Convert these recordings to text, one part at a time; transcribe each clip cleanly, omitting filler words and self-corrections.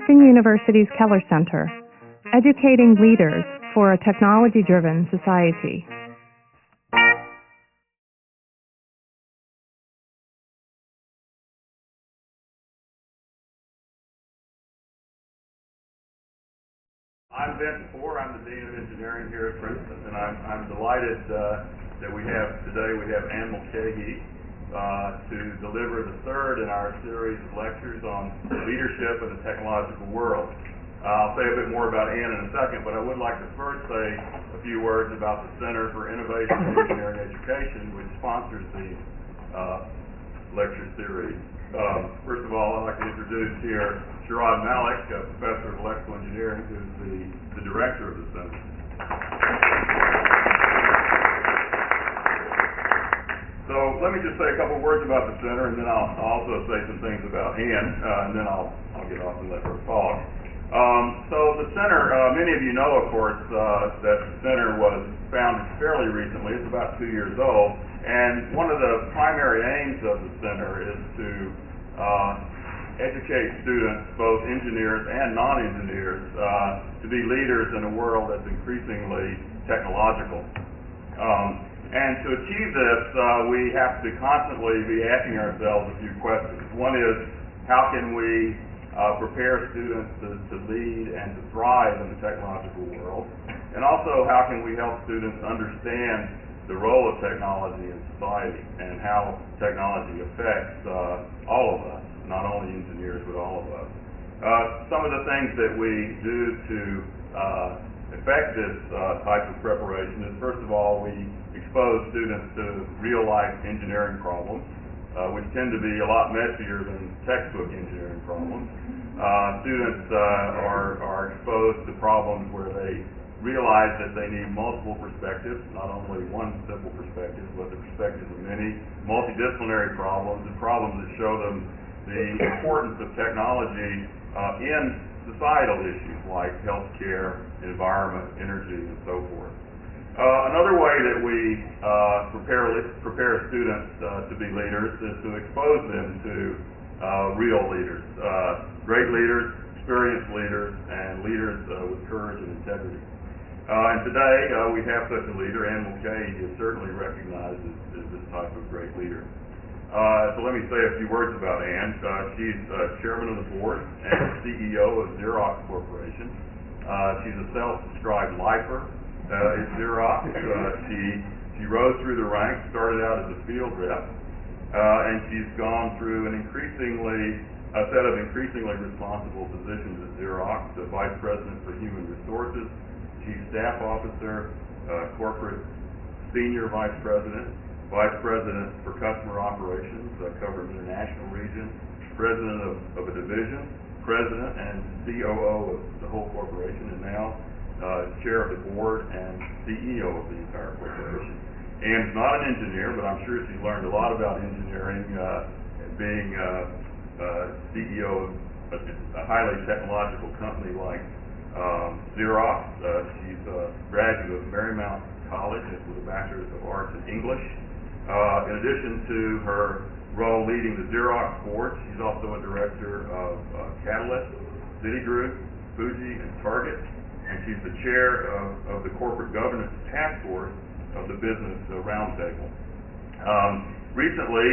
Princeton University's Keller Center, educating leaders for a technology-driven society. I'm Vince Poor. I'm the Dean of Engineering here at Princeton, and I'm delighted that we have Anne Mulcahy to deliver the third in our series of lectures on leadership in the technological world. I'll say a bit more about Anne in a second, but I would like to first say a few words about the Center for Innovation in Engineering Education, which sponsors the lecture series. First of all, I'd like to introduce here Sharad Malik, a professor of electrical engineering, who's the director of the center. So let me just say a couple words about the center, and then I'll also say some things about Anne, and then I'll get off and let her talk. So the center, many of you know, of course, that the center was founded fairly recently. It's about 2 years old, and one of the primary aims of the center is to educate students, both engineers and non-engineers, to be leaders in a world that's increasingly technological. And to achieve this, we have to constantly be asking ourselves a few questions. One is, how can we prepare students to lead and to thrive in the technological world? And also, how can we help students understand the role of technology in society and how technology affects all of us, not only engineers, but all of us. Some of the things that we do to affect this type of preparation is, first of all, we expose students to real-life engineering problems, which tend to be a lot messier than textbook engineering problems. Students are exposed to problems where they realize that they need multiple perspectives, not only one simple perspective, but the perspectives of many multidisciplinary problems, and problems that show them the importance of technology in societal issues like healthcare, environment, energy, and so forth. Another way that we prepare students to be leaders is to expose them to real leaders, great leaders, experienced leaders, and leaders with courage and integrity. And today we have such a leader. Anne Mulcahy is certainly recognized as this type of great leader. So let me say a few words about Anne. She's chairman of the board and CEO of Xerox Corporation. She's a self-described lifer at Xerox. She rose through the ranks, started out as a field rep, and she's gone through a set of increasingly responsible positions at Xerox: the vice president for human resources, chief staff officer, corporate senior vice president for customer operations, covering the international region, president of a division, president and COO of the whole corporation, and now chair of the board and CEO of the entire corporation. Anne's not an engineer, but I'm sure she's learned a lot about engineering, being CEO of a highly technological company like Xerox. She's a graduate of Marymount College with a Bachelor's of Arts in English. In addition to her role leading the Xerox board, she's also a director of Catalyst, Citigroup, Fuji, and Target, and she's the chair of the corporate governance task force of the Business Roundtable. Recently,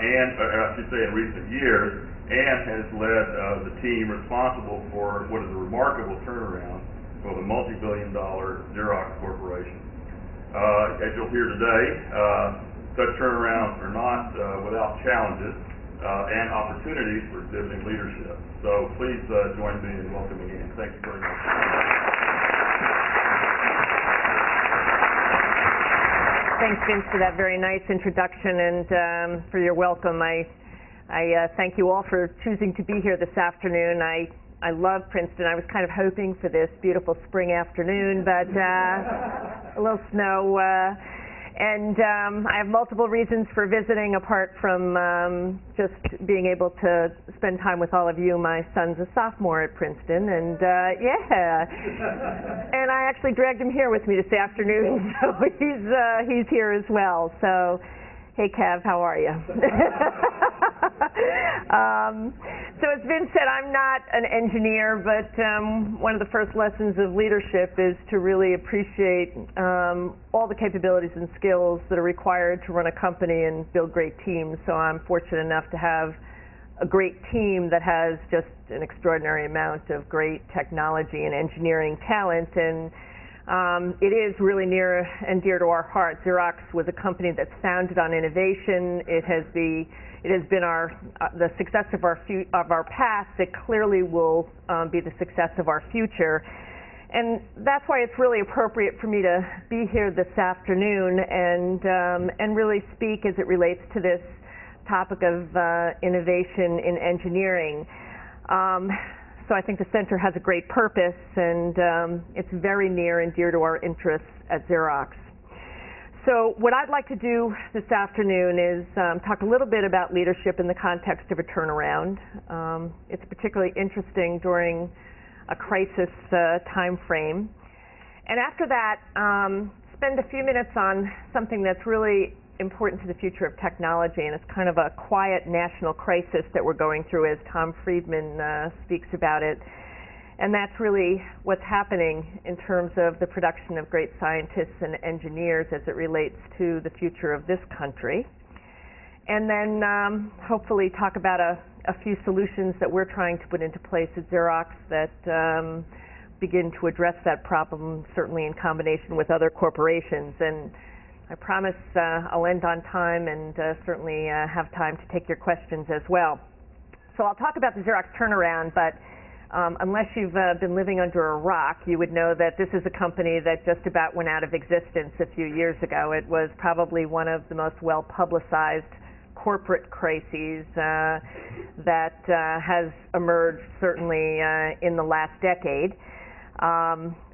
in recent years, Anne has led the team responsible for what is a remarkable turnaround for the multi-billion-dollar Xerox Corporation. As you'll hear today, such turnarounds are not without challenges and opportunities for exhibiting leadership. So please join me in welcoming Anne. Thank you very much. Thanks, Vince, for that very nice introduction and for your welcome. I thank you all for choosing to be here this afternoon. I love Princeton. I was kind of hoping for this beautiful spring afternoon, but a little snow. And I have multiple reasons for visiting apart from just being able to spend time with all of you. My son's a sophomore at Princeton, and and I actually dragged him here with me this afternoon, so he's here as well. So, hey, Kev, how are you? So as Vince said, I'm not an engineer, but one of the first lessons of leadership is to really appreciate all the capabilities and skills that are required to run a company and build great teams. So I'm fortunate enough to have a great team that has just an extraordinary amount of great technology and engineering talent, and it is really near and dear to our heart. Xerox was a company that's founded on innovation. It has been the success of our past. It clearly will be the success of our future. And that's why it's really appropriate for me to be here this afternoon and really speak as it relates to this topic of innovation in engineering. So I think the center has a great purpose, and it's very near and dear to our interests at Xerox. So what I'd like to do this afternoon is talk a little bit about leadership in the context of a turnaround. It's particularly interesting during a crisis time frame. And after that, spend a few minutes on something that's really important to the future of technology, and it's kind of a quiet national crisis that we're going through, as Tom Friedman speaks about it. And that's really what's happening in terms of the production of great scientists and engineers as it relates to the future of this country. And then hopefully talk about a few solutions that we're trying to put into place at Xerox that begin to address that problem, certainly in combination with other corporations. And I promise I'll end on time and certainly have time to take your questions as well. So I'll talk about the Xerox turnaround, but unless you've been living under a rock, you would know that this is a company that just about went out of existence a few years ago. It was probably one of the most well-publicized corporate crises that has emerged certainly in the last decade.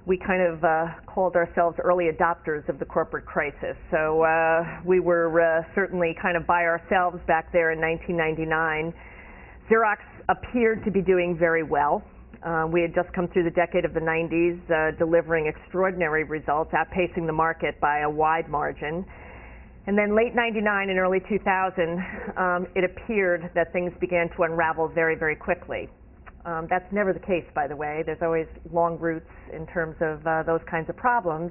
We kind of called ourselves early adopters of the corporate crisis. So we were certainly kind of by ourselves back there in 1999. Xerox appeared to be doing very well. We had just come through the decade of the 90s, delivering extraordinary results, outpacing the market by a wide margin. And then late 99 and early 2000, it appeared that things began to unravel very, very quickly. That's never the case, by the way. There's always long roots in terms of those kinds of problems,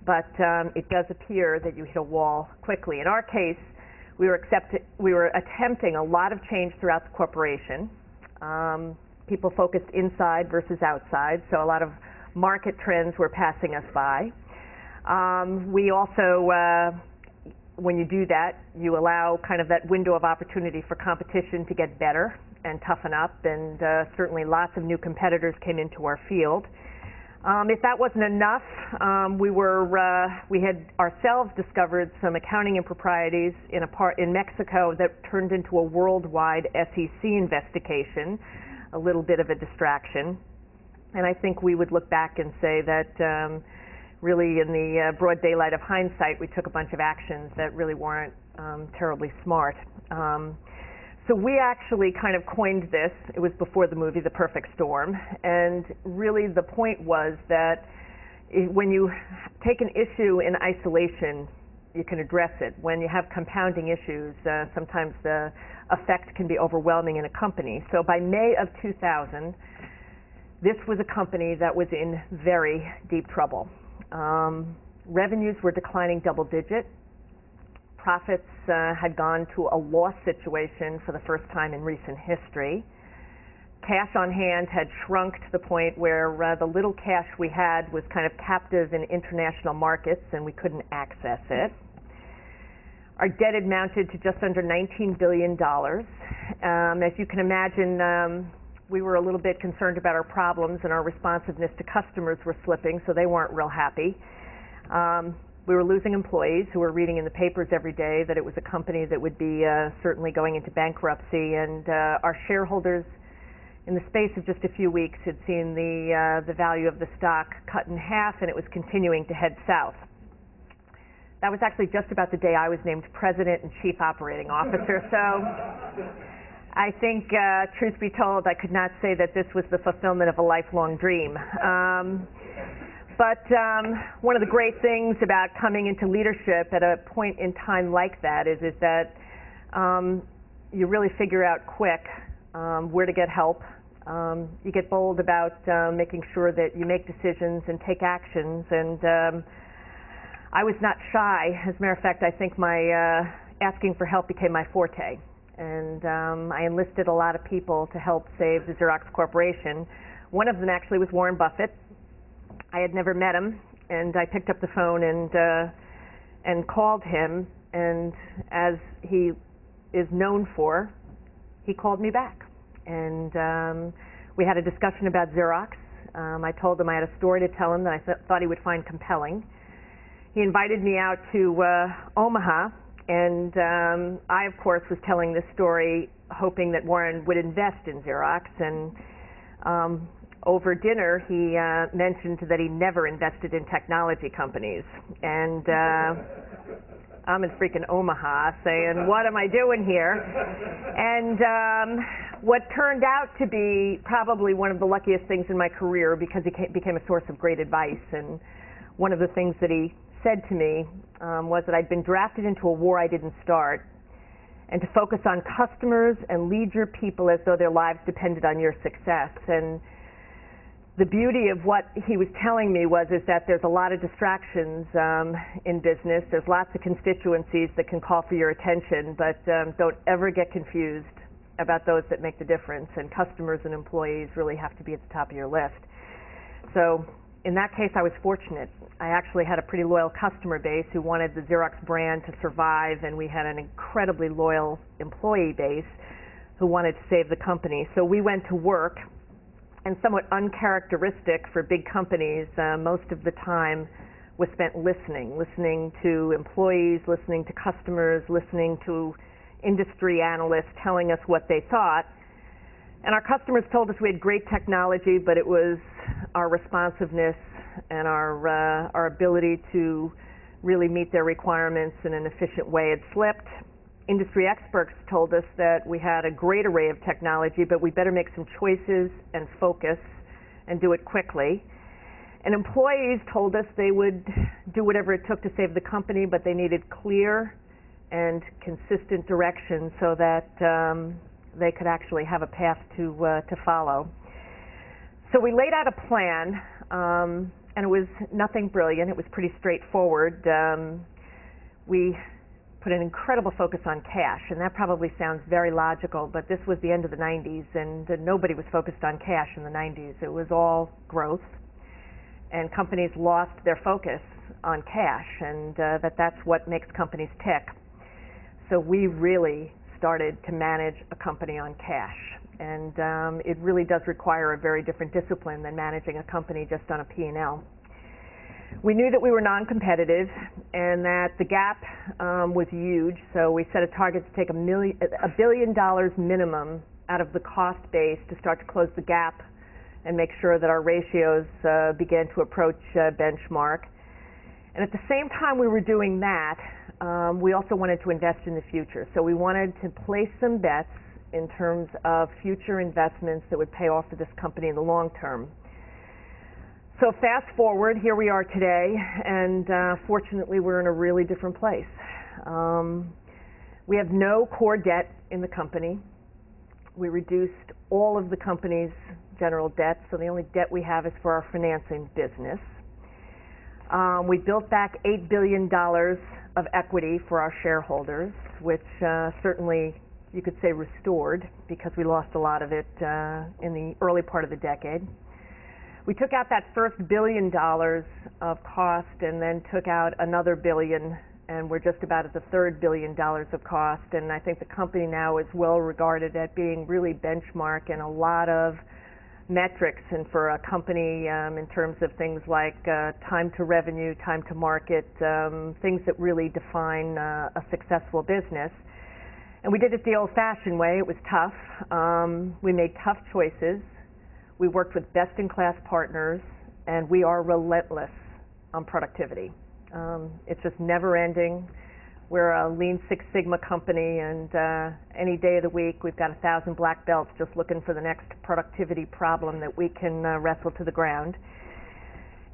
but it does appear that you hit a wall quickly. In our case, we were attempting a lot of change throughout the corporation. People focused inside versus outside, so a lot of market trends were passing us by. We also, when you do that, you allow kind of that window of opportunity for competition to get better and toughen up, and certainly lots of new competitors came into our field. If that wasn't enough, we had ourselves discovered some accounting improprieties in Mexico that turned into a worldwide SEC investigation, a little bit of a distraction. And I think we would look back and say that really in the broad daylight of hindsight, we took a bunch of actions that really weren't terribly smart. So we actually kind of coined this. It was before the movie The Perfect Storm, and really the point was that when you take an issue in isolation, you can address it. When you have compounding issues, sometimes the effect can be overwhelming in a company. So by May of 2000, this was a company that was in very deep trouble. Revenues were declining double-digit. Profits had gone to a loss situation for the first time in recent history. Cash on hand had shrunk to the point where the little cash we had was kind of captive in international markets and we couldn't access it. Our debt had mounted to just under $19 billion. As you can imagine, we were a little bit concerned about our problems, and our responsiveness to customers were slipping, so they weren't real happy. We were losing employees who were reading in the papers every day that it was a company that would be certainly going into bankruptcy, and our shareholders, in the space of just a few weeks, had seen the value of the stock cut in half, and it was continuing to head south. That was actually just about the day I was named President and Chief Operating Officer, so I think, truth be told, I could not say that this was the fulfillment of a lifelong dream. But one of the great things about coming into leadership at a point in time like that is that you really figure out quick where to get help. You get bold about making sure that you make decisions and take actions, and I was not shy. As a matter of fact, I think my asking for help became my forte, and I enlisted a lot of people to help save the Xerox Corporation. One of them actually was Warren Buffett. I had never met him, and I picked up the phone and called him, and as he is known for, he called me back. And we had a discussion about Xerox. I told him I had a story to tell him that I thought he would find compelling. He invited me out to Omaha, and I, of course, was telling this story hoping that Warren would invest in Xerox. And over dinner, he mentioned that he never invested in technology companies. And I'm in freaking Omaha saying, what am I doing here? And what turned out to be probably one of the luckiest things in my career, because he became a source of great advice. And one of the things that he said to me was that I'd been drafted into a war I didn't start, and to focus on customers and lead your people as though their lives depended on your success. And the beauty of what he was telling me is that there's a lot of distractions in business. There's lots of constituencies that can call for your attention, but don't ever get confused about those that make the difference, and customers and employees really have to be at the top of your list. So in that case, I was fortunate. I actually had a pretty loyal customer base who wanted the Xerox brand to survive, and we had an incredibly loyal employee base who wanted to save the company. So we went to work, and somewhat uncharacteristic for big companies, most of the time was spent listening to employees, listening to customers, listening to industry analysts telling us what they thought. And our customers told us we had great technology, but it was our responsiveness and our ability to really meet their requirements in an efficient way had slipped. Industry experts told us that we had a great array of technology, but we better make some choices and focus and do it quickly. And employees told us they would do whatever it took to save the company, but they needed clear and consistent direction so that they could actually have a path to follow. So we laid out a plan, and it was nothing brilliant. It was pretty straightforward. We put an incredible focus on cash, and that probably sounds very logical, but this was the end of the 90s, and nobody was focused on cash in the 90s. It was all growth, and companies lost their focus on cash, and that's what makes companies tick. So we really started to manage a company on cash, and it really does require a very different discipline than managing a company just on a P&L. We knew that we were non-competitive and that the gap was huge, so we set a target to take $1 billion minimum out of the cost base to start to close the gap and make sure that our ratios began to approach benchmark. And at the same time we were doing that, we also wanted to invest in the future. So we wanted to place some bets in terms of future investments that would pay off for this company in the long term. So fast forward, here we are today, and fortunately we're in a really different place. We have no core debt in the company. We reduced all of the company's general debt, so the only debt we have is for our financing business. We built back $8 billion of equity for our shareholders, which certainly you could say restored, because we lost a lot of it in the early part of the decade. We took out that first $1 billion of cost and then took out another $1 billion, and we're just about at the third $1 billion of cost. And I think the company now is well regarded at being really benchmark in a lot of metrics, and for a company in terms of things like time to revenue, time to market, things that really define a successful business. And we did it the old-fashioned way. It was tough. We made tough choices. We worked with best-in-class partners, and we are relentless on productivity. It's just never-ending. We're a Lean Six Sigma company, and any day of the week we've got 1,000 black belts just looking for the next productivity problem that we can wrestle to the ground.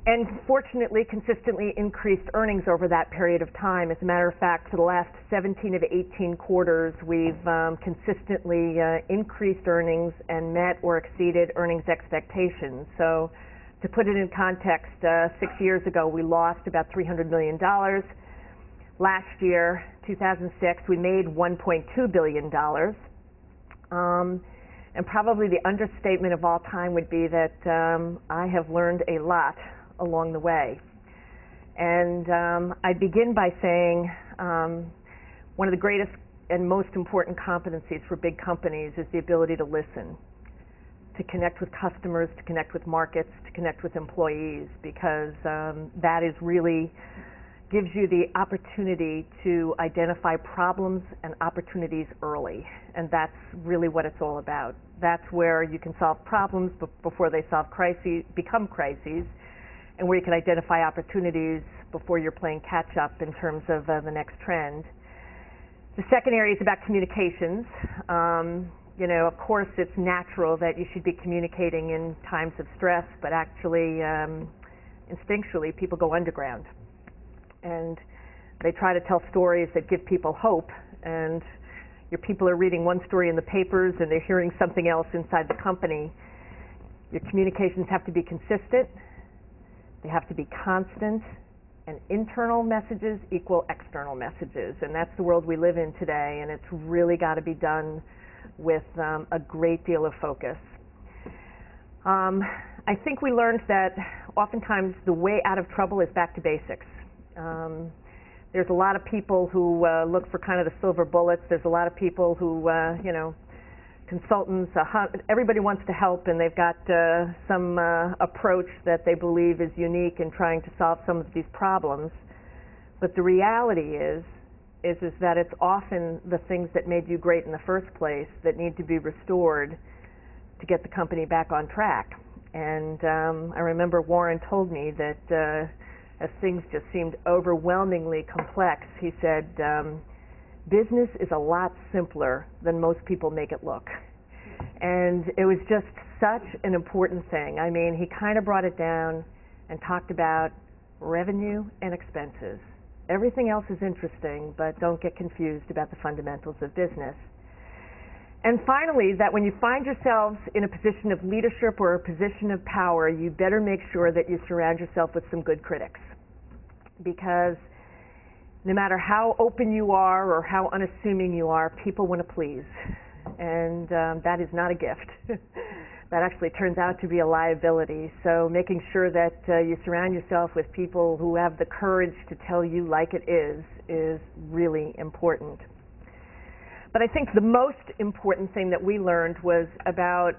and fortunately consistently increased earnings over that period of time. As a matter of fact, for the last 17 of 18 quarters, we've consistently increased earnings and met or exceeded earnings expectations. So to put it in context, 6 years ago we lost about $300 million. Last year, 2006, we made $1.2 billion. And probably the understatement of all time would be that I have learned a lot along the way. And I begin by saying one of the greatest and most important competencies for big companies is the ability to listen, to connect with customers, to connect with markets, to connect with employees, because that is really gives you the opportunity to identify problems and opportunities early, and that's really what it's all about. That's where you can solve problems before they become crises, and where you can identify opportunities before you're playing catch up in terms of the next trend. The second area is about communications. Of course, it's natural that you should be communicating in times of stress, but actually, instinctually, people go underground. And they try to tell stories that give people hope, and your people are reading one story in the papers and they're hearing something else inside the company. Your communications have to be consistent, they have to be constant, and internal messages equal external messages, and that's the world we live in today, and it's really got to be done with a great deal of focus. I think we learned that oftentimes the way out of trouble is back to basics. There's a lot of people who look for kind of the silver bullets. There's a lot of people who, consultants, everybody wants to help, and they've got some approach that they believe is unique in trying to solve some of these problems. But the reality is that it's often the things that made you great in the first place that need to be restored to get the company back on track. And I remember Warren told me that as things just seemed overwhelmingly complex, he said, business is a lot simpler than most people make it look. And it was just such an important thing. I mean, he kind of brought it down and talked about revenue and expenses. Everything else is interesting, but don't get confused about the fundamentals of business. And finally, that when you find yourselves in a position of leadership or a position of power, you better make sure that you surround yourself with some good critics. Because no matter how open you are or how unassuming you are, people want to please. And that is not a gift. That actually turns out to be a liability. So making sure that you surround yourself with people who have the courage to tell you like it is really important. But I think the most important thing that we learned was about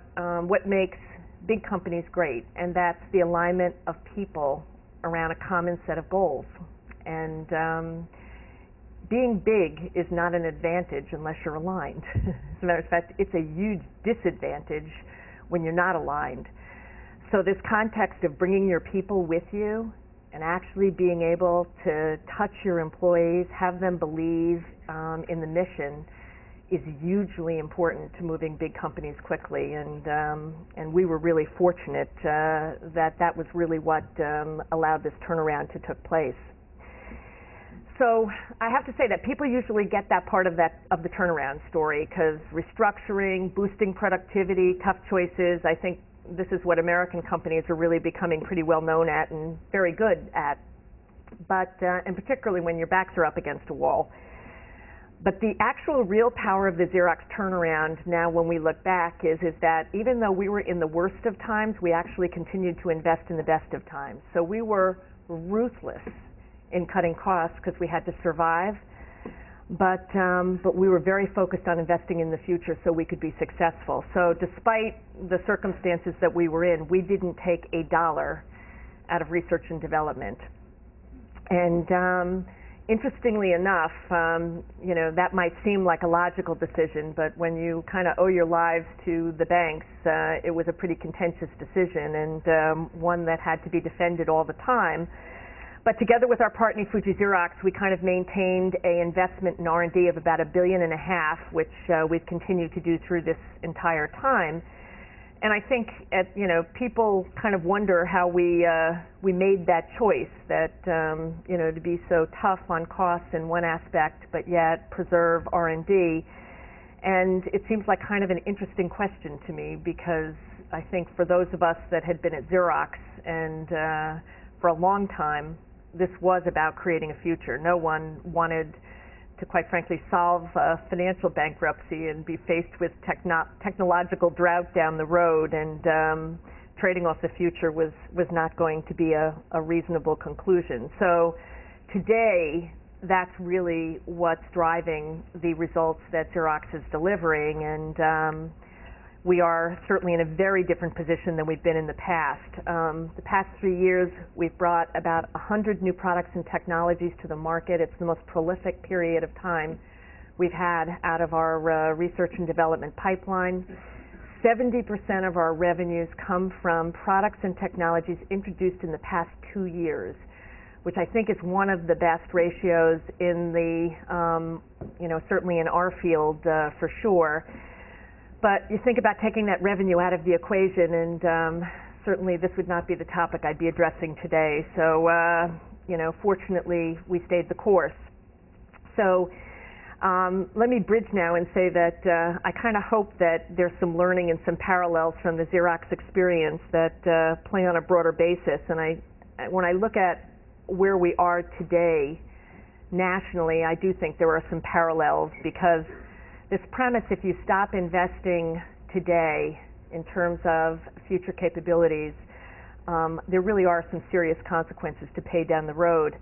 what makes big companies great, and that's the alignment of people around a common set of goals. And being big is not an advantage unless you're aligned. As a matter of fact, it's a huge disadvantage when you're not aligned. So this context of bringing your people with you and actually being able to touch your employees, have them believe in the mission, is hugely important to moving big companies quickly, and we were really fortunate that was really what allowed this turnaround to take place. So I have to say that people usually get that part of the turnaround story, because restructuring, boosting productivity, tough choices, I think this is what American companies are really becoming pretty well known at and very good at, but and particularly when your backs are up against a wall. But the actual real power of the Xerox turnaround now when we look back is that even though we were in the worst of times, we actually continued to invest in the best of times. So we were ruthless in cutting costs because we had to survive, but we were very focused on investing in the future so we could be successful. So despite the circumstances that we were in, we didn't take a dollar out of research and development. And interestingly enough, that might seem like a logical decision, but when you kind of owe your lives to the banks, it was a pretty contentious decision, and one that had to be defended all the time. But together with our partner Fuji Xerox, we kind of maintained an investment in R&D of about $1.5 billion, which we've continued to do through this entire time. And I think people kind of wonder how we made that choice, that to be so tough on costs in one aspect, but yet preserve R&D. And it seems like kind of an interesting question to me, because I think for those of us that had been at Xerox and for a long time, this was about creating a future. No one wanted to, quite frankly, solve financial bankruptcy and be faced with technological drought down the road, and trading off the future was not going to be a reasonable conclusion. So today, that's really what's driving the results that Xerox is delivering, and we are certainly in a very different position than we've been in the past. The past 3 years, we've brought about 100 new products and technologies to the market. It's the most prolific period of time we've had out of our research and development pipeline. 70% of our revenues come from products and technologies introduced in the past 2 years, which I think is one of the best ratios in the, certainly in our field for sure. But you think about taking that revenue out of the equation, and certainly this would not be the topic I'd be addressing today. So, fortunately, we stayed the course. So let me bridge now and say that I kind of hope that there's some learning and some parallels from the Xerox experience that play on a broader basis. And when I look at where we are today nationally, I do think there are some parallels, because this premise, if you stop investing today in terms of future capabilities, there really are some serious consequences to pay down the road.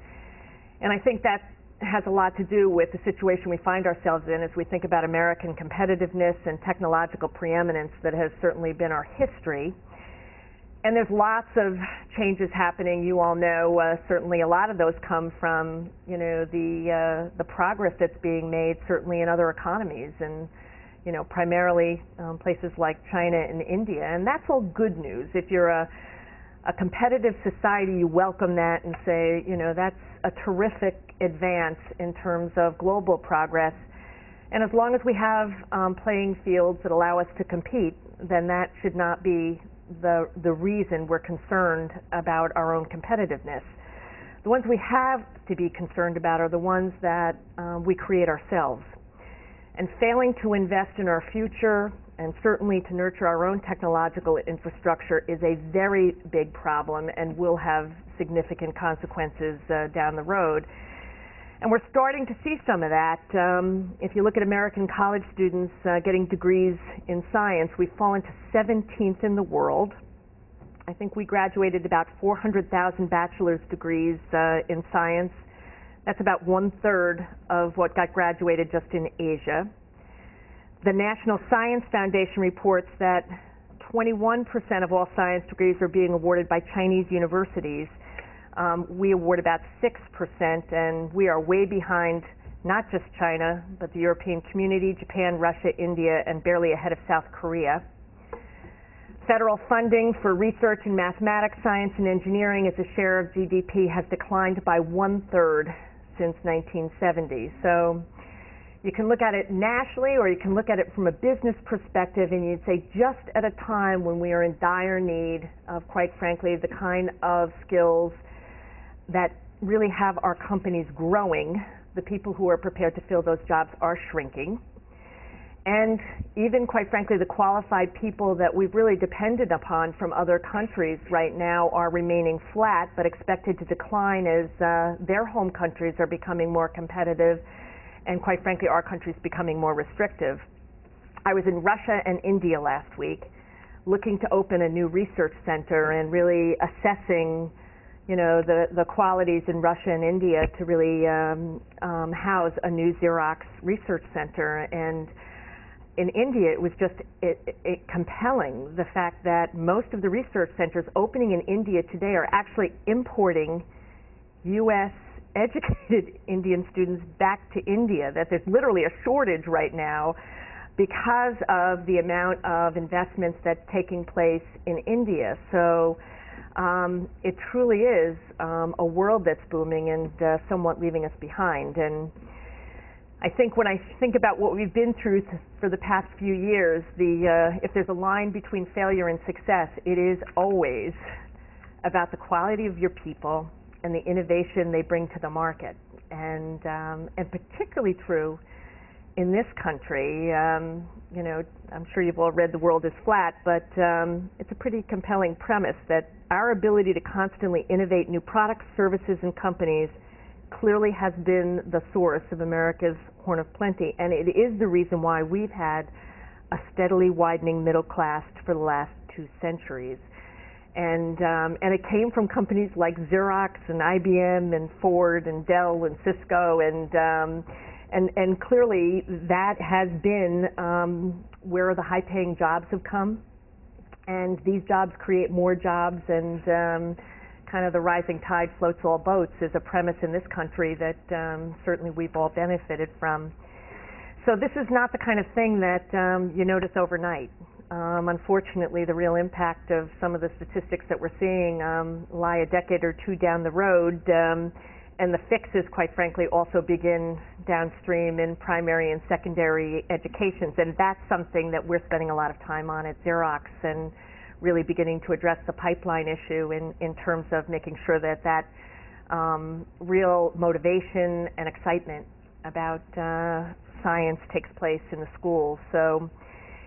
And I think that has a lot to do with the situation we find ourselves in as we think about American competitiveness and technological preeminence that has certainly been our history. And there's lots of changes happening. You all know certainly a lot of those come from the progress that's being made certainly in other economies, and primarily places like China and India. And that's all good news. If you're a competitive society, you welcome that and say, that's a terrific advance in terms of global progress. And as long as we have playing fields that allow us to compete, then that should not be the reason we're concerned about our own competitiveness. The ones we have to be concerned about are the ones that we create ourselves. And failing to invest in our future, and certainly to nurture our own technological infrastructure, is a very big problem and will have significant consequences down the road. And we're starting to see some of that. If you look at American college students getting degrees in science, we've fallen to 17th in the world. I think we graduated about 400,000 bachelor's degrees in science. That's about 1/3 of what got graduated just in Asia. The National Science Foundation reports that 21% of all science degrees are being awarded by Chinese universities. We award about 6%, and we are way behind not just China, but the European Community, Japan, Russia, India, and barely ahead of South Korea. Federal funding for research in mathematics, science, and engineering as a share of GDP has declined by 1/3 since 1970. So you can look at it nationally, or you can look at it from a business perspective, and you'd say just at a time when we are in dire need of, quite frankly, the kind of skills that really have our companies growing, the people who are prepared to fill those jobs are shrinking. And even, quite frankly, the qualified people that we've really depended upon from other countries right now are remaining flat, but expected to decline as their home countries are becoming more competitive, and quite frankly, our country's becoming more restrictive. I was in Russia and India last week, looking to open a new research center and really assessing the qualities in Russia and India to really house a new Xerox research center. And in India, it was just compelling, the fact that most of the research centers opening in India today are actually importing U.S. educated Indian students back to India, that there's literally a shortage right now because of the amount of investments that's taking place in India. So it truly is a world that's booming and somewhat leaving us behind. And I think when I think about what we've been through for the past few years, if there's a line between failure and success, it is always about the quality of your people and the innovation they bring to the market. And particularly true in this country. You know, I'm sure you've all read The World is Flat, but it's a pretty compelling premise that our ability to constantly innovate new products, services, and companies clearly has been the source of America's horn of plenty, and it is the reason why we've had a steadily widening middle class for the last 2 centuries. And it came from companies like Xerox and IBM and Ford and Dell and Cisco, and clearly that has been where the high-paying jobs have come, and these jobs create more jobs, and kind of the rising tide floats all boats is a premise in this country that certainly we've all benefited from. So this is not the kind of thing that you notice overnight. Unfortunately, the real impact of some of the statistics that we're seeing lie a decade or 2 down the road, and the fixes, quite frankly, also begin downstream in primary and secondary educations, and that's something that we're spending a lot of time on at Xerox, and really beginning to address the pipeline issue in terms of making sure that real motivation and excitement about science takes place in the schools. So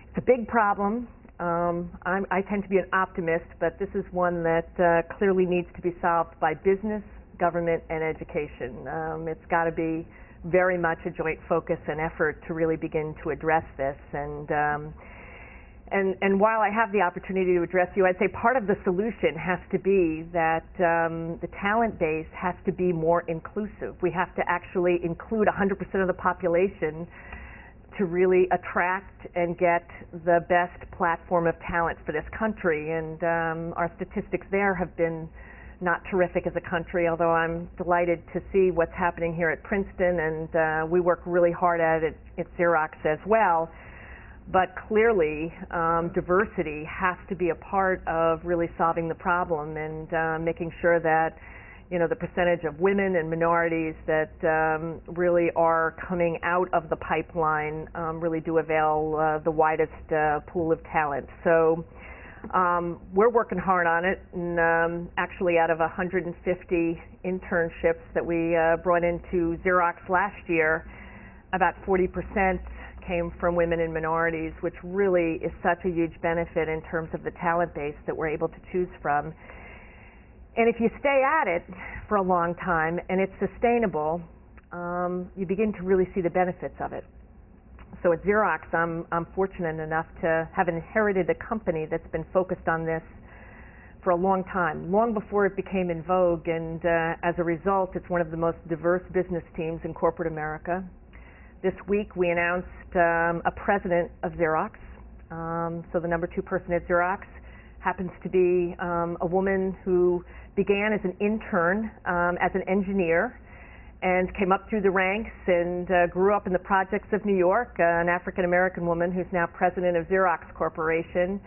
it's a big problem. I tend to be an optimist, but this is one that clearly needs to be solved by business, government, and education. It's got to be very much a joint focus and effort to really begin to address this. And while I have the opportunity to address you, I'd say part of the solution has to be that the talent base has to be more inclusive. We have to actually include 100% of the population to really attract and get the best platform of talent for this country. And our statistics there have been not terrific as a country, although I'm delighted to see what's happening here at Princeton, and we work really hard at it at Xerox as well. But clearly, diversity has to be a part of really solving the problem, and making sure that, you know, the percentage of women and minorities that really are coming out of the pipeline really do avail the widest pool of talent. So we're working hard on it, and actually out of 150 internships that we brought into Xerox last year, about 40% came from women and minorities, which really is such a huge benefit in terms of the talent base that we're able to choose from. And if you stay at it for a long time and it's sustainable, you begin to really see the benefits of it. So at Xerox, I'm fortunate enough to have inherited a company that's been focused on this for a long time, long before it became in vogue, and as a result, it's one of the most diverse business teams in corporate America. This week we announced a president of Xerox. So the number 2 person at Xerox happens to be a woman who began as an intern, as an engineer, and came up through the ranks and grew up in the projects of New York, an African-American woman who's now president of Xerox Corporation.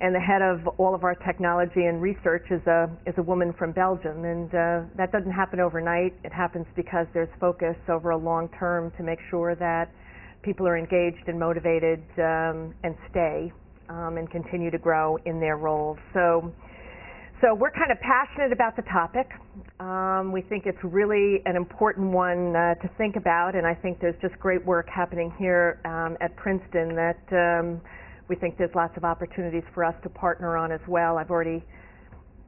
And the head of all of our technology and research is a woman from Belgium, and that doesn't happen overnight. It happens because there's focus over a long term to make sure that people are engaged and motivated and stay and continue to grow in their roles. So we're kind of passionate about the topic. We think it's really an important one to think about, and I think there's just great work happening here at Princeton that we think there's lots of opportunities for us to partner on as well. I've already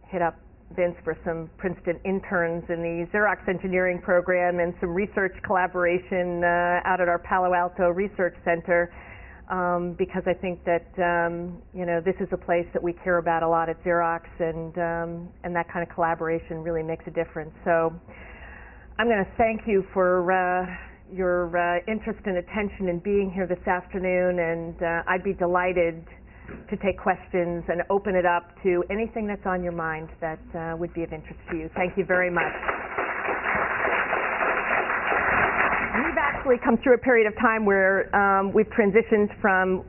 hit up Vince for some Princeton interns in the Xerox engineering program and some research collaboration out at our Palo Alto Research Center, because I think that you know, this is a place that we care about a lot at Xerox, and that kind of collaboration really makes a difference. So I'm going to thank you for your interest and attention in being here this afternoon, and I'd be delighted to take questions and open it up to anything that's on your mind that would be of interest to you. Thank you very much. We've actually come through a period of time where we've transitioned from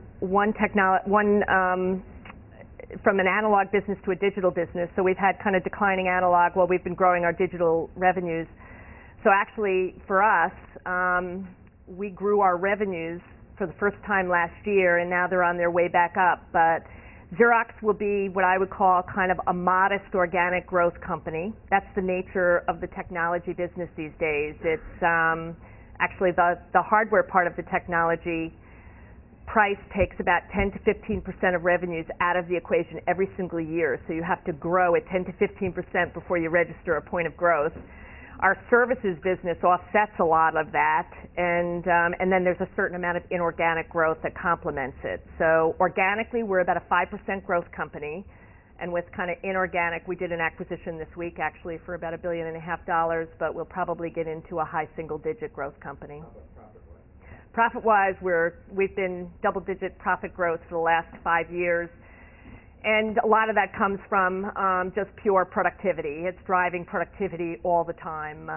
from an analog business to a digital business. So we've had kind of declining analog while we've been growing our digital revenues. So actually, for us, we grew our revenues for the first time last year, and now they're on their way back up. But Xerox will be what I would call kind of a modest organic growth company. That's the nature of the technology business these days. It's actually the hardware part of the technology price takes about 10 to 15% of revenues out of the equation every single year. So you have to grow at 10 to 15% before you register a point of growth. Our services business offsets a lot of that, and then there's a certain amount of inorganic growth that complements it. So organically, we're about a 5% growth company, and with kind of inorganic, we did an acquisition this week actually for about $1.5 billion, but we'll probably get into a high single-digit growth company. Profit-wise, we've been double-digit profit growth for the last 5 years. And a lot of that comes from just pure productivity. It's driving productivity all the time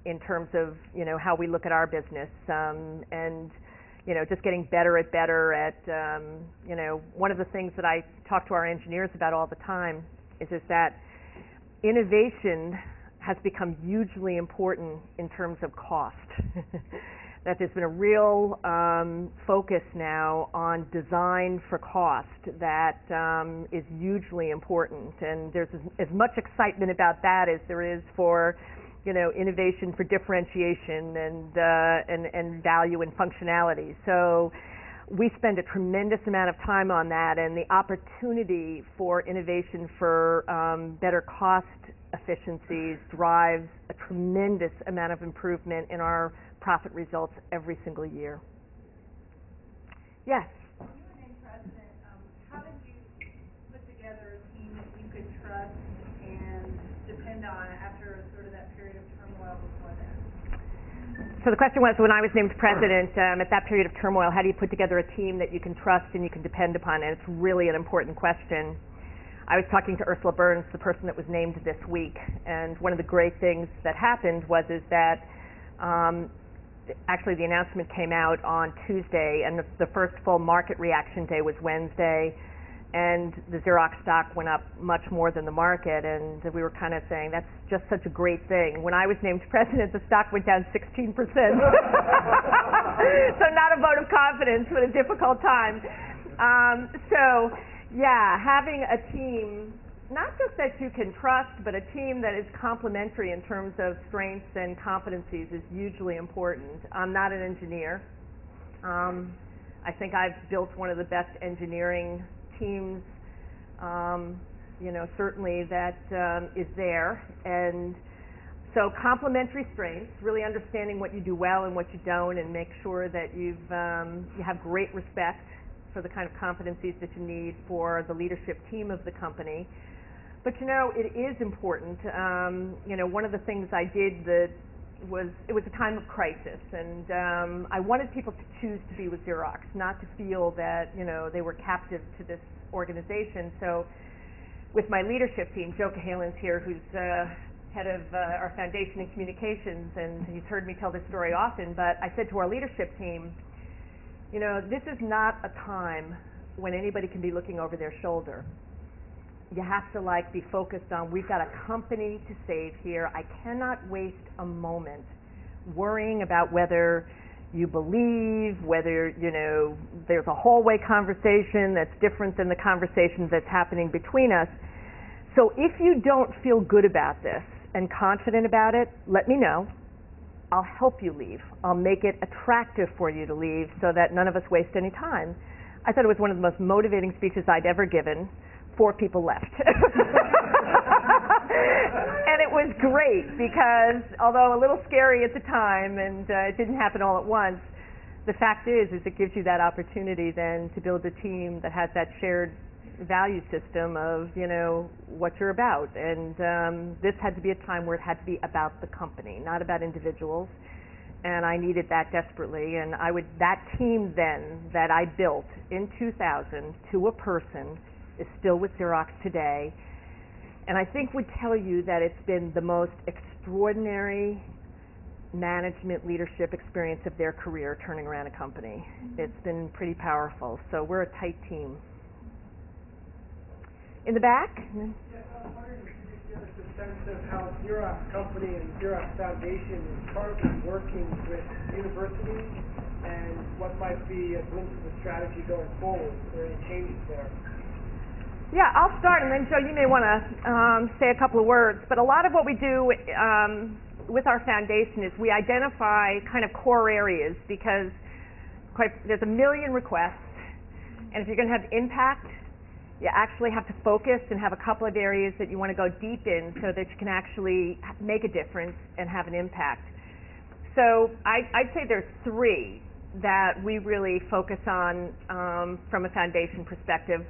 in terms of, how we look at our business and, just getting better at, one of the things that I talk to our engineers about all the time is that innovation has become hugely important in terms of cost. That there's been a real focus now on design for cost that is hugely important, and there's as much excitement about that as there is for, innovation for differentiation and value and functionality. So we spend a tremendous amount of time on that, and the opportunity for innovation for better cost efficiencies drives a tremendous amount of improvement in our profit results every single year. Yes? When you were named president, how did you put together a team that you could trust and depend on after sort of that period of turmoil before then? So the question was, when I was named president, at that period of turmoil, how do you put together a team that you can trust and you can depend upon? And it's really an important question. I was talking to Ursula Burns, the person that was named this week, and one of the great things that happened was that actually the announcement came out on Tuesday, and the first full market reaction day was Wednesday, and the Xerox stock went up much more than the market, and we were kind of saying that's just such a great thing. When I was named president, the stock went down 16%. So not a vote of confidence, but a difficult time. So yeah, having a team, not just that you can trust, but a team that is complementary in terms of strengths and competencies is hugely important. I'm not an engineer. I think I've built one of the best engineering teams, certainly that is there. And so complementary strengths, really understanding what you do well and what you don't, and make sure that you have great respect for the kind of competencies that you need for the leadership team of the company. But it is important. One of the things I did it was a time of crisis, and I wanted people to choose to be with Xerox, not to feel that they were captive to this organization. So with my leadership team, Joe Cahalan's here, who's head of our foundation in communications, and he's heard me tell this story often, but I said to our leadership team, this is not a time when anybody can be looking over their shoulder. You have to be focused on, we've got a company to save here. I cannot waste a moment worrying about whether you believe, whether, there's a hallway conversation that's different than the conversation that's happening between us. So if you don't feel good about this and confident about it, let me know. I'll help you leave. I'll make it attractive for you to leave so that none of us waste any time. I thought it was one of the most motivating speeches I'd ever given. 4 people left. And it was great because, although a little scary at the time and it didn't happen all at once, the fact is it gives you that opportunity then to build a team that has that shared value system of, what you're about. And this had to be a time where it had to be about the company, not about individuals. And I needed that desperately. And that team then that I built in 2000 to a person is still with Xerox today, and I think would tell you that it's been the most extraordinary management leadership experience of their career turning around a company. It's been pretty powerful, so we're a tight team. In the back? Yeah, I'm wondering if you could give us the sense of how Xerox Company and Xerox Foundation is currently working with universities and what might be a glimpse of the strategy going forward? Are there any changes there? Yeah, I'll start, and then Joe, you may want to say a couple of words. But a lot of what we do with our foundation is we identify kind of core areas because there's a million requests, and if you're going to have impact, you actually have to focus and have a couple of areas that you want to go deep in so that you can actually make a difference and have an impact. So I'd say there's three that we really focus on from a foundation perspective.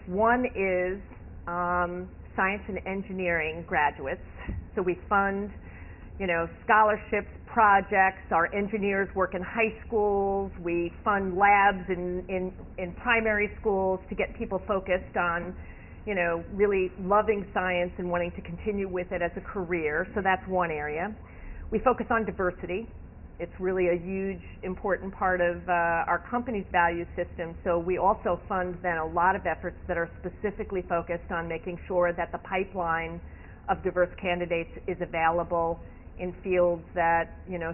One is science and engineering graduates. So we fund, scholarships, projects. Our engineers work in high schools. We fund labs in primary schools to get people focused on, really loving science and wanting to continue with it as a career. So that's one area. We focus on diversity. It's really a huge, important part of our company's value system. So we also fund then a lot of efforts that are specifically focused on making sure that the pipeline of diverse candidates is available in fields that,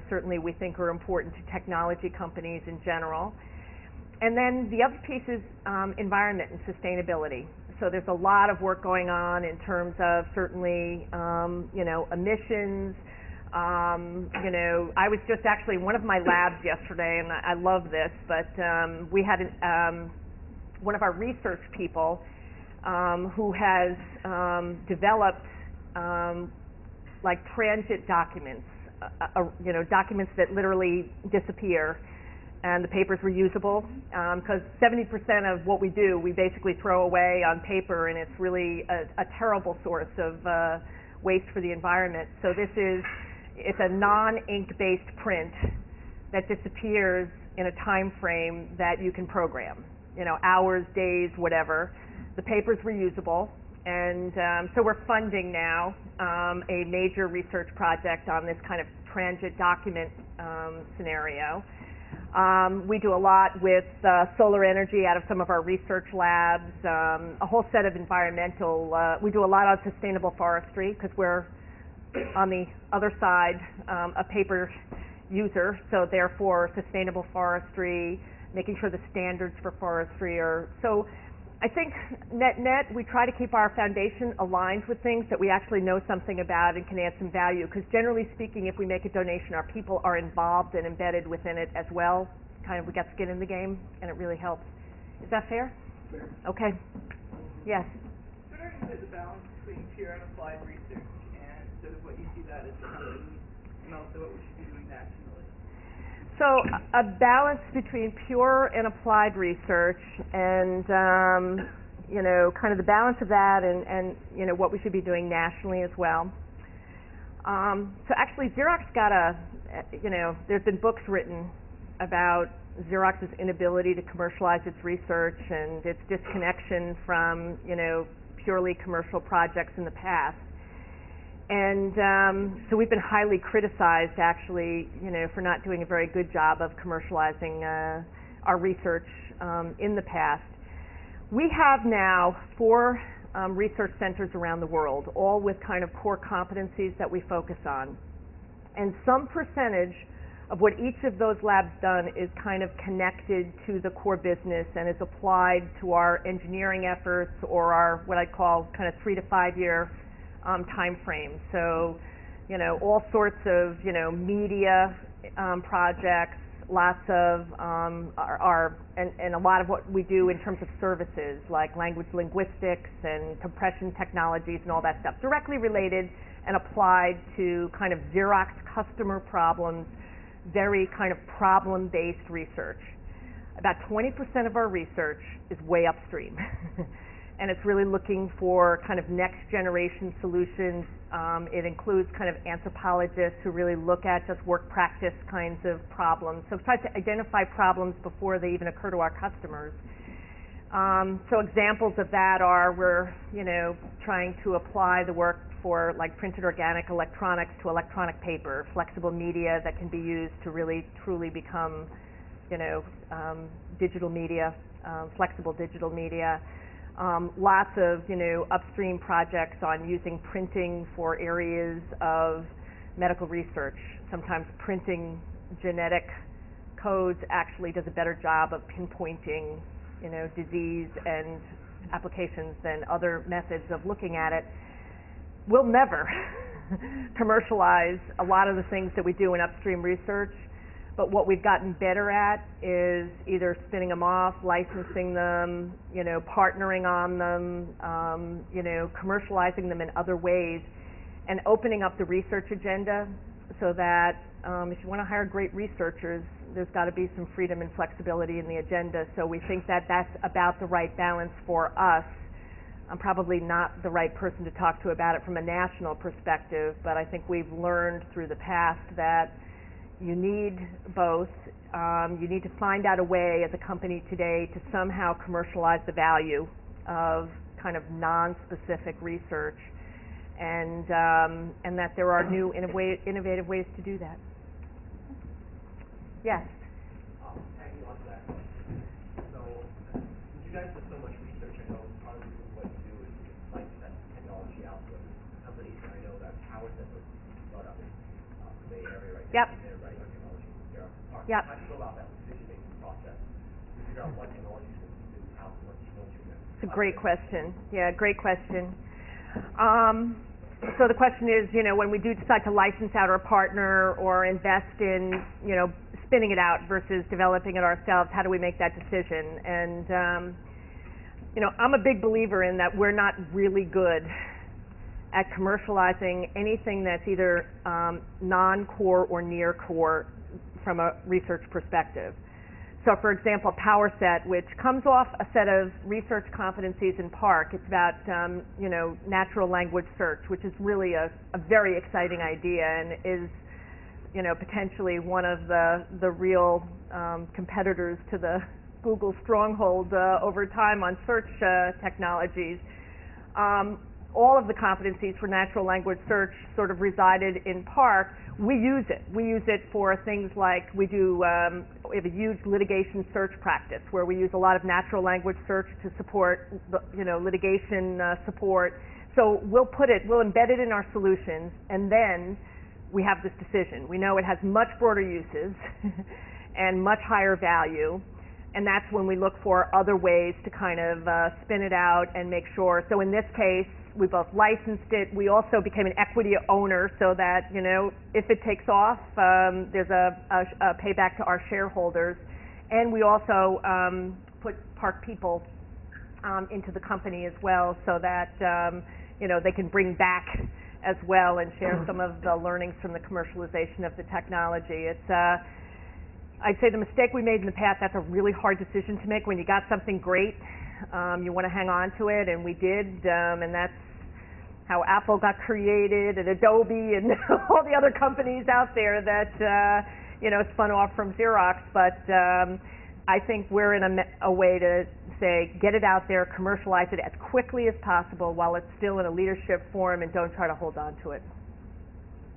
certainly we think are important to technology companies in general. And then the other piece is environment and sustainability. So there's a lot of work going on in terms of certainly, emissions. I was just actually in one of my labs yesterday, and I love this, but we had one of our research people who has developed like transit documents, documents that literally disappear, and the papers were usable, because 70% of what we do, we basically throw away on paper, and it's really a terrible source of waste for the environment. So it's a non-ink-based print that disappears in a time frame that you can program, hours, days, whatever. The papers were usable, and so we're funding now a major research project on this kind of transit document scenario. We do a lot with solar energy out of some of our research labs, a whole set of environmental, we do a lot of sustainable forestry because we're on the other side a paper user, so therefore sustainable forestry, making sure the standards for forestry are, so I think net we try to keep our foundation aligned with things that we actually know something about and can add some value, because generally speaking, if we make a donation, our people are involved and embedded within it as well. Kind of we got skin in the game, and it really helps. Is that fair? Fair. Okay. Yes. What are you the balance between pure and applied research, and sort of what you see that as the company, and also what we should be doing nationally? So a balance between pure and applied research, and kind of the balance of that, and what we should be doing nationally as well. So actually, Xerox got there's been books written about Xerox's inability to commercialize its research and its disconnection from purely commercial projects in the past. And so we've been highly criticized, actually, for not doing a very good job of commercializing our research in the past. We have now 4 research centers around the world, all with kind of core competencies that we focus on. And some percentage of what each of those labs done is kind of connected to the core business and is applied to our engineering efforts or our, what I call, kind of 3 to 5 year time frame. So, all sorts of, media projects, lots of and a lot of what we do in terms of services like language linguistics and compression technologies and all that stuff, directly related and applied to kind of Xerox customer problems, very kind of problem-based research. About 20% of our research is way upstream. And it's really looking for kind of next generation solutions. It includes kind of anthropologists who really look at just work practice kinds of problems. So try to identify problems before they even occur to our customers. So examples of that are we're trying to apply the work for like printed organic electronics to electronic paper, flexible media that can be used to really truly become digital media, flexible digital media. Lots of, upstream projects on using printing for areas of medical research. Sometimes printing genetic codes actually does a better job of pinpointing, disease and applications than other methods of looking at it. We'll never commercialize a lot of the things that we do in upstream research, but what we've gotten better at is either spinning them off, licensing them, partnering on them, commercializing them in other ways, and opening up the research agenda so that if you want to hire great researchers, there's got to be some freedom and flexibility in the agenda. So we think that that's about the right balance for us. I'm probably not the right person to talk to about it from a national perspective, but I think we've learned through the past that you need both. You need to find out a way as a company today to somehow commercialize the value of kind of non-specific research, and that there are new innovative ways to do that. Yes? Tagging on to that question. So, you guys do so much research. I know part of what you do is license that technology out to companies, and I know that Howard that was brought up in the Bay Area right Yep. now. They're writing on technology. Yep. How do you go about that decision-making process to figure out what technologies will be used, how what technology will be? It's a great question. Yeah, great question. So the question is, when we do decide to license out or partner or invest in, spinning it out versus developing it ourselves, how do we make that decision? And, I'm a big believer in that we're not really good at commercializing anything that's either non-core or near core from a research perspective. So, for example, PowerSet, which comes off a set of research competencies in PARC, it's about natural language search, which is really a very exciting idea and is potentially one of the real competitors to the Google stronghold over time on search technologies. All of the competencies for natural language search sort of resided in PARC. We use it. We use it for things like we have a huge litigation search practice where we use a lot of natural language search to support litigation support. So we'll embed it in our solutions, and then we have this decision. We know it has much broader uses and much higher value, and that's when we look for other ways to kind of spin it out and make sure. So in this case, we both licensed it. We also became an equity owner so that, if it takes off, there's a payback to our shareholders. And we also put PARC people into the company as well so that, they can bring back as well and share some of the learnings from the commercialization of the technology. It's I'd say the mistake we made in the past, that's a really hard decision to make. When you got something great, you want to hang on to it, and we did, and that's how Apple got created, and Adobe, and all the other companies out there that spun off from Xerox. But I think we're in a way to say, get it out there, commercialize it as quickly as possible while it's still in a leadership form, and don't try to hold on to it.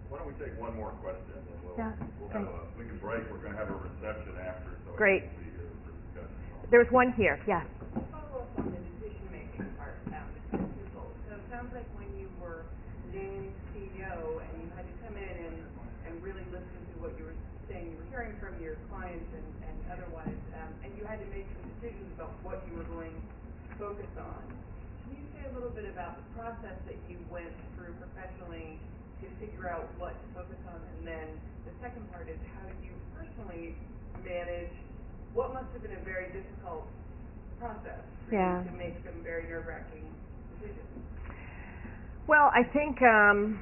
Why don't we take one more question, and we can break. We're going to have a reception after, so Great. We'll be here for discussion. There's one here. Yeah. Follow up on the decision-making part with people. So it sounds like when you were named CEO and you had to come in and really listen to what you were saying, you were hearing from your clients and otherwise, and you had to make some decisions about what you were going to focus on. Can you say a little bit about the process that you went through professionally to figure out what to focus on? And then the second part is, how did you personally manage what must have been a very difficult process for you to make some very nerve-wracking decisions? Well, I think, and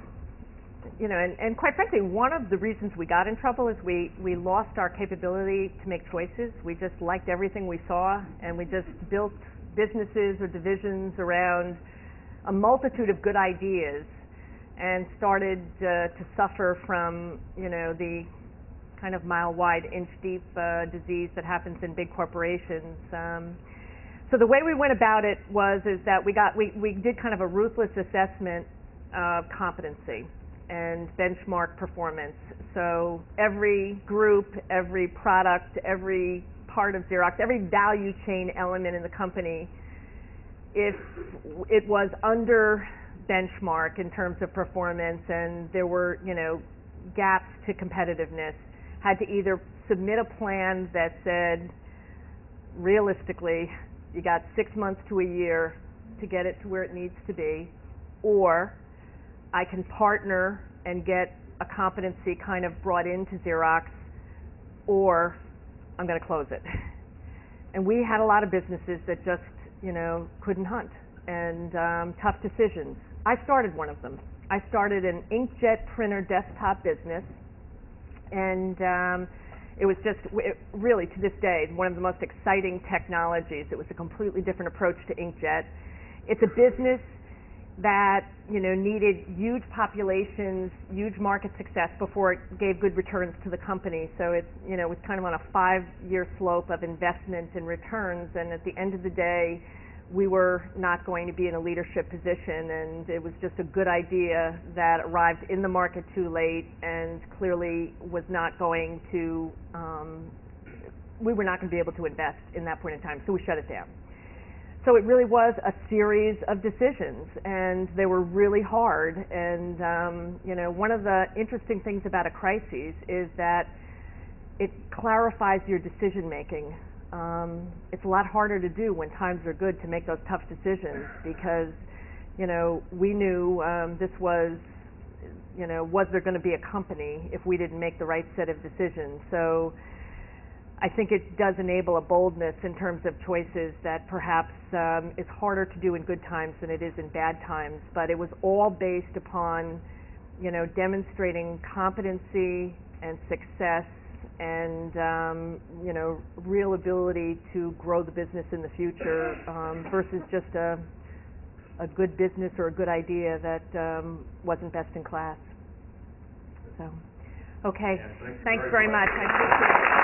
quite frankly, one of the reasons we got in trouble is we lost our capability to make choices. We just liked everything we saw, and we just built businesses or divisions around a multitude of good ideas and started to suffer from, the kind of mile-wide, inch-deep disease that happens in big corporations. So the way we went about it is that we did kind of a ruthless assessment of competency and benchmark performance. So every group, every product, every part of Xerox, every value chain element in the company if it was under benchmark in terms of performance and there were, gaps to competitiveness, had to either submit a plan that said, realistically, you got 6 months to a year to get it to where it needs to be, or I can partner and get a competency kind of brought into Xerox, or I'm going to close it. And we had a lot of businesses that just, couldn't hunt, and tough decisions. I started one of them. I started an inkjet printer desktop business, and it was just, really to this day, one of the most exciting technologies. It was a completely different approach to inkjet. It's a business that, needed huge populations, huge market success before it gave good returns to the company. So it, was kind of on a 5-year slope of investment and returns, and at the end of the day, we were not going to be in a leadership position, and it was just a good idea that arrived in the market too late and clearly was not going to, we were not going to be able to invest in that point in time, so we shut it down. So it really was a series of decisions, and they were really hard. And one of the interesting things about a crisis is that it clarifies your decision making. It's a lot harder to do when times are good to make those tough decisions, because we knew this was there going to be a company if we didn't make the right set of decisions. So I think it does enable a boldness in terms of choices that perhaps is harder to do in good times than it is in bad times. But it was all based upon, demonstrating competency and success and, real ability to grow the business in the future versus just a good business or a good idea that wasn't best in class. So, okay. Yeah, thanks very much. I appreciate it.